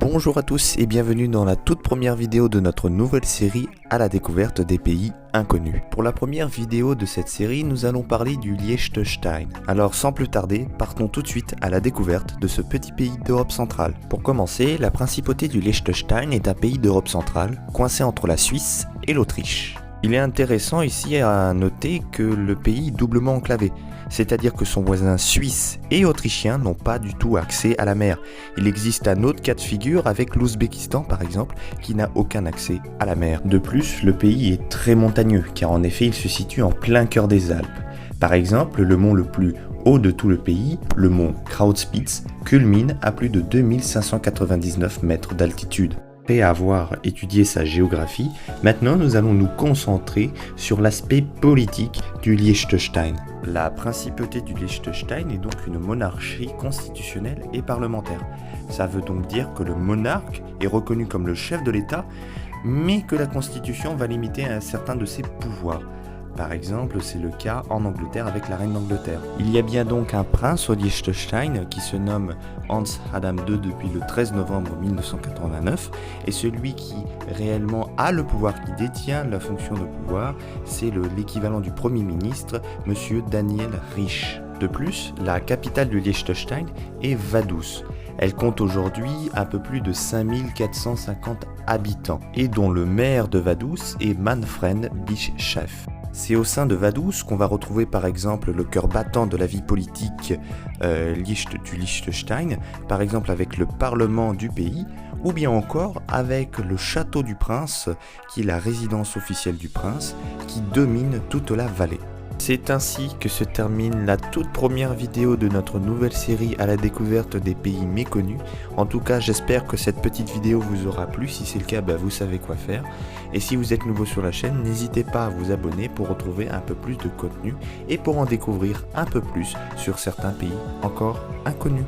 Bonjour à tous et bienvenue dans la toute première vidéo de notre nouvelle série à la découverte des pays inconnus. Pour la première vidéo de cette série, nous allons parler du Liechtenstein. Alors sans plus tarder, partons tout de suite à la découverte de ce petit pays d'Europe centrale. Pour commencer, la principauté du Liechtenstein est un pays d'Europe centrale, coincé entre la Suisse et l'Autriche. Il est intéressant ici à noter que le pays est doublement enclavé, c'est-à-dire que son voisin suisse et autrichien n'ont pas du tout accès à la mer. Il existe un autre cas de figure avec l'Ouzbékistan par exemple, qui n'a aucun accès à la mer. De plus, le pays est très montagneux, car en effet il se situe en plein cœur des Alpes. Par exemple, le mont le plus haut de tout le pays, le mont Krautspitz, culmine à plus de 2599 mètres d'altitude. Après avoir étudié sa géographie, maintenant nous allons nous concentrer sur l'aspect politique du Liechtenstein. La principauté du Liechtenstein est donc une monarchie constitutionnelle et parlementaire. Ça veut donc dire que le monarque est reconnu comme le chef de l'État, mais que la constitution va limiter un certain de ses pouvoirs. Par exemple, c'est le cas en Angleterre avec la reine d'Angleterre. Il y a bien donc un prince au Liechtenstein qui se nomme Hans Adam II depuis le 13 novembre 1989 et celui qui réellement a le pouvoir, qui détient la fonction de pouvoir, c'est l'équivalent du Premier ministre, Monsieur Daniel Rich. De plus, la capitale du Liechtenstein est Vaduz. Elle compte aujourd'hui un peu plus de 5450 habitants et dont le maire de Vaduz est Manfred Bischoff. C'est au sein de Vaduz qu'on va retrouver par exemple le cœur battant de la vie politique du Liechtenstein, par exemple avec le parlement du pays, ou bien encore avec le château du prince, qui est la résidence officielle du prince, qui domine toute la vallée. C'est ainsi que se termine la toute première vidéo de notre nouvelle série à la découverte des pays méconnus. En tout cas, j'espère que cette petite vidéo vous aura plu. Si c'est le cas, vous savez quoi faire. Et si vous êtes nouveau sur la chaîne, n'hésitez pas à vous abonner pour retrouver un peu plus de contenu et pour en découvrir un peu plus sur certains pays encore inconnus.